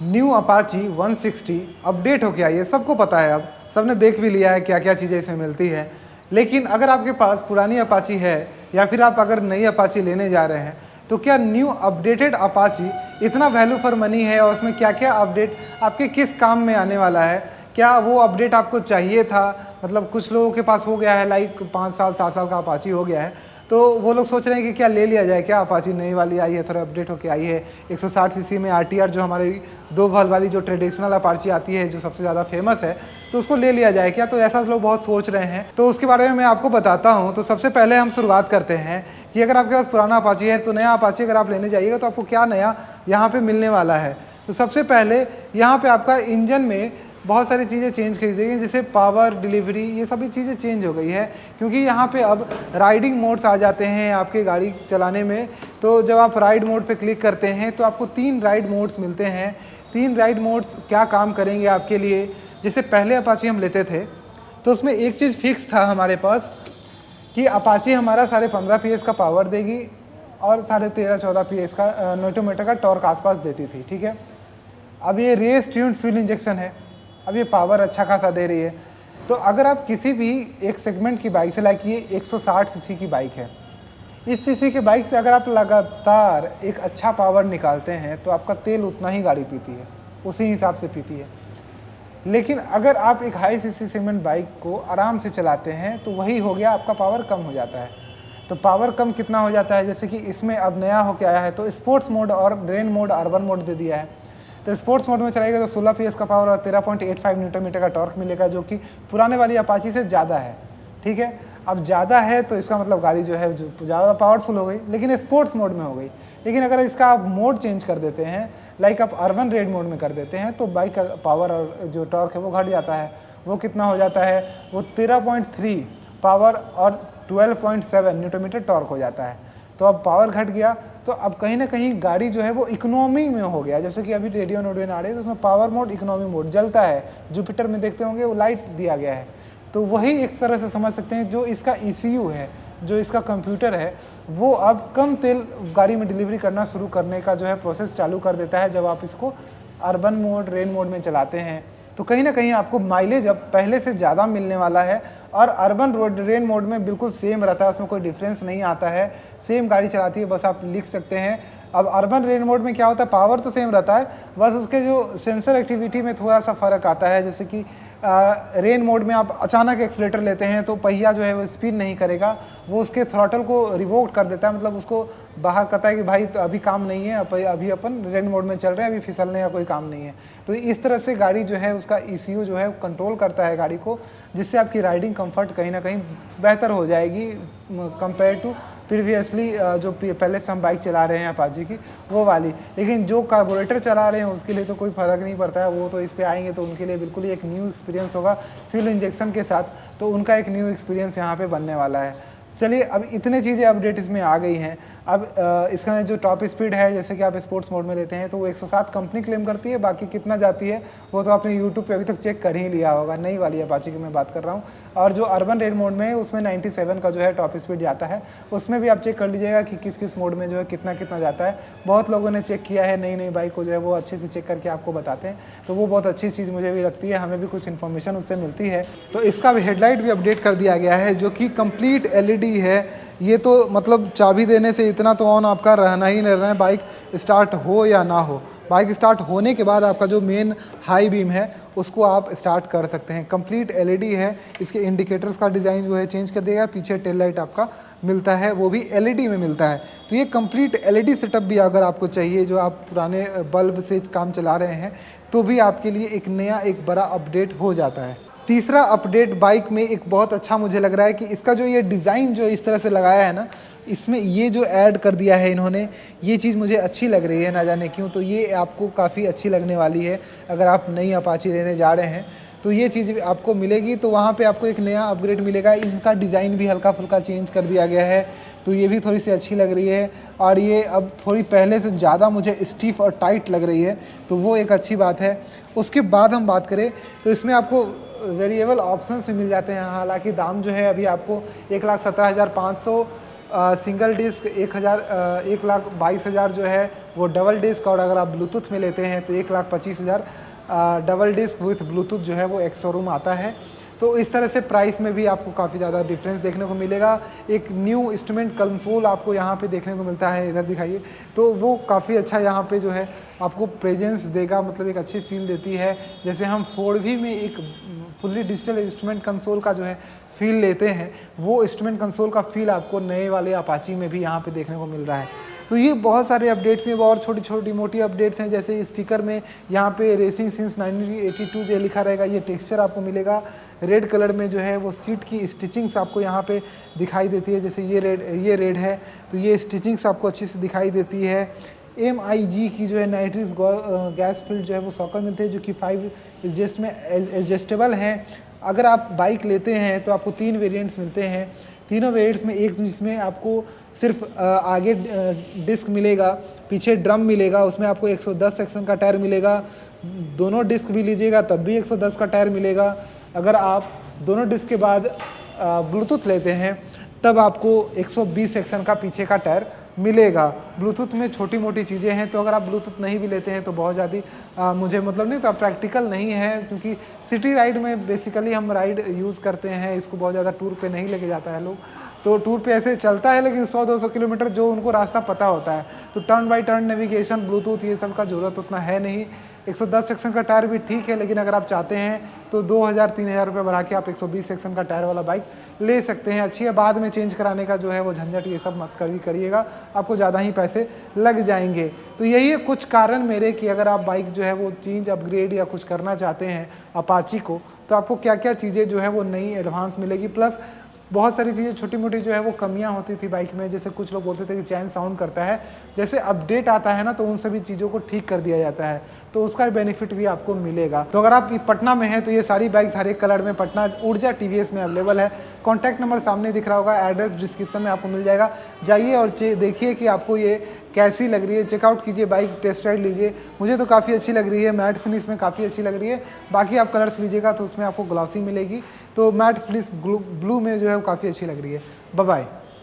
New Apache 160 update होके आई है, सबको पता है, अब सबने देख भी लिया है क्या क्या चीज़ें इसमें मिलती है। लेकिन अगर आपके पास पुरानी अपाची है या फिर आप अगर नई अपाची लेने जा रहे हैं, तो क्या न्यू अपडेटेड अपाची इतना वैल्यू फॉर मनी है और उसमें क्या क्या अपडेट आपके किस काम में आने वाला है? क्या वो अपडेट आपको चाहिए था? मतलब कुछ लोगों के पास हो गया है, लाइक 5 साल 7 साल का अपाची हो गया है, तो वो लोग सोच रहे हैं कि क्या ले लिया जाए, क्या अपाची नई वाली आई है, थोड़ा अपडेट होके आई है 160 सीसी में आरटीआर, जो हमारी 2 वॉल्व वाली जो ट्रेडिशनल अपाची आती है, जो सबसे ज़्यादा फेमस है, तो उसको ले लिया जाए क्या? तो ऐसा लोग बहुत सोच रहे हैं, तो उसके बारे में मैं आपको बताता हूँ। तो सबसे पहले हम शुरुआत करते हैं कि अगर आपके पास पुराना अपाची है, तो नया अपाची अगर आप लेने जाइएगा तो आपको क्या नया यहाँ पर मिलने वाला है। तो सबसे पहले यहाँ पर आपका इंजन में बहुत सारी चीज़ें चेंज कर दी गई, जैसे पावर डिलीवरी, ये सभी चीज़ें चेंज हो गई है, क्योंकि यहाँ पे अब राइडिंग मोड्स आ जाते हैं आपके गाड़ी चलाने में। तो जब आप राइड मोड पे क्लिक करते हैं तो आपको 3 राइड मोड्स मिलते हैं। 3 राइड मोड्स क्या काम करेंगे आपके लिए? जैसे पहले अपाची हम लेते थे तो उसमें एक चीज़ फिक्स था हमारे पास कि अपाची हमारा 15.5 PS का पावर देगी और 13.5-14 PS का न्यूटन का टॉर्क आसपास देती थी, ठीक है। अब ये रेस ट्यून्ड फ्यूल इंजेक्शन है, अब ये पावर अच्छा खासा दे रही है। तो अगर आप किसी भी एक सेगमेंट की बाइक से, लाइक ये 160 सीसी की बाइक है, इस सीसी की बाइक से अगर आप लगातार एक अच्छा पावर निकालते हैं तो आपका तेल उतना ही गाड़ी पीती है, उसी हिसाब से पीती है। लेकिन अगर आप एक हाई सीसी सेगमेंट बाइक को आराम से चलाते हैं तो वही हो गया, आपका पावर कम हो जाता है। तो पावर कम कितना हो जाता है? जैसे कि इसमें अब नया होके आया है तो स्पोर्ट्स मोड और रेन मोड, अर्बन मोड दे दिया है। तो स्पोर्ट्स मोड में चलाएगा तो 16 PS का पावर और 13.85 न्यूटन मीटर का टॉर्क मिलेगा, जो कि पुराने वाली अपाची से ज़्यादा है, ठीक है। अब ज़्यादा है तो इसका मतलब गाड़ी जो है जो ज़्यादा पावरफुल हो गई, लेकिन स्पोर्ट्स मोड में हो गई। लेकिन अगर इसका आप मोड चेंज कर देते हैं, लाइक आप अर्बन रेड मोड में कर देते हैं, तो बाइक का पावर और जो टॉर्क है वो घट जाता है। वो कितना हो जाता है? वो 13.3 पावर और 12.7 न्यूटन मीटर टॉर्क हो जाता है। तो अब पावर घट गया तो अब कहीं ना कहीं गाड़ी जो है वो इकोनॉमी में हो गया। जैसे कि अभी रेडियन ओडियन आ रही है तो उसमें पावर मोड, इकोनॉमी मोड जलता है। जुपिटर में देखते होंगे वो लाइट दिया गया है। तो वही एक तरह से समझ सकते हैं, जो इसका ECU है, जो इसका कंप्यूटर है, वो अब कम तेल गाड़ी में डिलीवरी करना शुरू करने का जो है प्रोसेस चालू कर देता है जब आप इसको अर्बन मोड, रेन मोड में चलाते हैं। तो कहीं ना कहीं आपको माइलेज अब पहले से ज़्यादा मिलने वाला है और अर्बन रोड रेन मोड में बिल्कुल सेम रहता है, उसमें कोई डिफरेंस नहीं आता है, सेम गाड़ी चलाती है, बस आप लिख सकते हैं। अब अर्बन रेन मोड में क्या होता है, पावर तो सेम रहता है, बस उसके जो सेंसर एक्टिविटी में थोड़ा सा फ़र्क आता है। जैसे कि रेन मोड में आप अचानक एक्सीलेटर लेते हैं तो पहिया जो है वो स्पिन नहीं करेगा, वो उसके थ्रॉटल को रिवोक्ट कर देता है, मतलब उसको बाहर कहता है कि भाई तो अभी काम नहीं है, अभी अपन रेन मोड में चल रहे हैं, अभी फिसलने का कोई काम नहीं है। तो इस तरह से गाड़ी जो है उसका ECU जो है कंट्रोल करता है गाड़ी को, जिससे आपकी राइडिंग कंफर्ट कहीं ना कहीं बेहतर हो जाएगी कंपेयर टू प्रीवियसली जो पहले से हम बाइक चला रहे हैं अपाची की वो वाली। लेकिन जो कार्बोरेटर चला रहे हैं उसके लिए तो कोई फ़र्क नहीं पड़ता है, वो तो इस पे आएंगे तो उनके लिए बिल्कुल ही एक न्यू एक्सपीरियंस होगा फ्यूल इंजेक्शन के साथ, तो उनका एक न्यू एक्सपीरियंस यहाँ पे बनने वाला है। चलिए, अब इतने चीज़ें अपडेट इसमें आ गई हैं। अब इसका जो टॉप स्पीड है, जैसे कि आप स्पोर्ट्स मोड में लेते हैं तो वो 107 कंपनी क्लेम करती है, बाकी कितना जाती है वो तो आपने यूट्यूब पे अभी तक चेक कर ही लिया होगा। नई वाली अपाची की मैं बात कर रहा हूँ। और जो अर्बन रेड मोड में है उसमें 97 का जो है टॉप स्पीड जाता है, उसमें भी आप चेक कर लीजिएगा कि किस किस मोड में जो है कितना कितना जाता है। बहुत लोगों ने चेक किया है, नई नई बाइक को जो है वो अच्छे से चेक करके आपको बताते हैं, तो वो बहुत अच्छी चीज़ मुझे भी लगती है, हमें भी कुछ इन्फॉर्मेशन उससे मिलती है। तो इसका भी हेडलाइट भी अपडेट कर दिया गया है, जो कि कंप्लीट LED है। ये तो मतलब चाबी देने से इतना तो ऑन आपका रहना ही नहीं रहना है, बाइक स्टार्ट हो या ना हो। बाइक स्टार्ट होने के बाद आपका जो मेन हाई बीम है उसको आप स्टार्ट कर सकते हैं। कंप्लीट LED है। इसके इंडिकेटर्स का डिज़ाइन जो है चेंज कर दिया गया, पीछे टेल लाइट आपका मिलता है वो भी LED में मिलता है। तो ये कंप्लीट LED सेटअप भी अगर आपको चाहिए, जो आप पुराने बल्ब से काम चला रहे हैं, तो भी आपके लिए एक नया एक बड़ा अपडेट हो जाता है। तीसरा अपडेट बाइक में एक बहुत अच्छा मुझे लग रहा है कि इसका जो ये डिज़ाइन जो इस तरह से लगाया है ना, इसमें ये जो ऐड कर दिया है इन्होंने, ये चीज़ मुझे अच्छी लग रही है, ना जाने क्यों। तो ये आपको काफ़ी अच्छी लगने वाली है अगर आप नई अपाची लेने जा रहे हैं, तो ये चीज़ आपको मिलेगी। तो वहाँ पे आपको एक नया अपग्रेड मिलेगा। इनका डिज़ाइन भी हल्का फुल्का चेंज कर दिया गया है, तो ये भी थोड़ी सी अच्छी लग रही है। और ये अब थोड़ी पहले से ज़्यादा मुझे स्टीफ और टाइट लग रही है, तो वो एक अच्छी बात है। उसके बाद हम बात करें तो इसमें आपको वेरिएबल ऑप्शंस भी मिल जाते हैं। हालांकि दाम जो है अभी आपको 1,17,500 सिंगल डिस्क, 1,22,000 जो है वो डबल डिस्क, और अगर आप ब्लूटूथ में लेते हैं तो 1,25,000 डबल डिस्क विथ ब्लूटूथ जो है वो एक शोरूम आता है। तो इस तरह से प्राइस में भी आपको काफ़ी ज़्यादा डिफरेंस देखने को मिलेगा। एक न्यू इंस्ट्रूमेंट कंसोल आपको यहाँ पे देखने को मिलता है, इधर दिखाइए, तो वो काफ़ी अच्छा यहाँ पे जो है आपको प्रेजेंस देगा, मतलब एक अच्छी फील देती है। जैसे हम 4V में एक फुल्ली डिजिटल इंस्ट्रूमेंट कंसोल का जो है फील लेते हैं, वो इंस्ट्रूमेंट कंसोल का फील आपको नए वाले अपाची में भी यहाँ पे देखने को मिल रहा है। तो ये बहुत सारे अपडेट्स हैं, और छोटी छोटी मोटी अपडेट्स हैं, जैसे स्टिकर में यहाँ पे रेसिंग सिंस 1982 जो लिखा रहेगा, ये टेक्सचर आपको मिलेगा। रेड कलर में जो है वो सीट की स्टिचिंग्स आपको यहाँ पे दिखाई देती है, जैसे ये रेड है तो ये स्टिचिंग्स आपको अच्छी से दिखाई देती है। MIG की जो है नाइट्रिस गैस फिल्ड जो है वो सॉकर मिलते हैं, जो कि 5 एडजस्ट में एडजस्टेबल हैं। अगर आप बाइक लेते हैं तो आपको 3 वेरिएंट्स मिलते हैं। तीनों वेरिएंट्स में एक जिसमें आपको सिर्फ आगे डिस्क मिलेगा, पीछे ड्रम मिलेगा, उसमें आपको 110 सेक्शन का टायर मिलेगा। दोनों डिस्क भी लीजिएगा तब भी 110 का टायर मिलेगा। अगर आप दोनों डिस्क के बाद ब्लूटूथ लेते हैं तब आपको 120 सेक्शन का पीछे का टायर मिलेगा। ब्लूटूथ में छोटी मोटी चीज़ें हैं, तो अगर आप ब्लूटूथ नहीं भी लेते हैं तो बहुत ज़्यादा मुझे मतलब नहीं, तो प्रैक्टिकल नहीं है, क्योंकि सिटी राइड में बेसिकली हम राइड यूज़ करते हैं, इसको बहुत ज़्यादा टूर पे नहीं लेके जाता है लोग। तो टूर पे ऐसे चलता है, लेकिन 100-200 किलोमीटर जो उनको रास्ता पता होता है, तो turn by turn navigation, Bluetooth, ये सब का ज़रूरत उतना है नहीं। 110 सेक्शन का टायर भी ठीक है, लेकिन अगर आप चाहते हैं तो 2,000-3,000 रुपये बढ़ा के आप 120 सेक्शन का टायर वाला बाइक ले सकते हैं। अच्छी है, बाद में चेंज कराने का जो है वो झंझट ये सब मत करिएगा, आपको ज़्यादा ही पैसे लग जाएंगे। तो यही है कुछ कारण मेरे कि अगर आप बाइक जो है वो चेंज, अपग्रेड या कुछ करना चाहते हैं अपाची को, तो आपको क्या क्या चीज़ें जो है वो नई एडवांस मिलेगी। प्लस बहुत सारी चीज़ें छोटी मोटी जो है वो कमियां होती थी बाइक में, जैसे कुछ लोग बोलते थे कि चैन साउंड करता है, जैसे अपडेट आता है ना तो उन सभी चीज़ों को ठीक कर दिया जाता है, तो उसका बेनिफिट भी आपको मिलेगा। तो अगर आप पटना में हैं तो ये सारी बाइक्स हर एक कलर में पटना ऊर्जा TVS में अवेलेबल है। कॉन्टैक्ट नंबर सामने दिख रहा होगा, एड्रेस डिस्क्रिप्शन में आपको मिल जाएगा। जाइए और देखिए कि आपको ये कैसी लग रही है, चेकआउट कीजिए, बाइक टेस्ट राइड लीजिए। मुझे तो काफ़ी अच्छी लग रही है, मैट फिनिश में काफ़ी अच्छी लग रही है। बाकी आप कलर्स लीजिएगा तो उसमें आपको ग्लॉसी मिलेगी, तो मैट फिनिश ब्लू में जो है वो काफ़ी अच्छी लग रही है। Bye bye.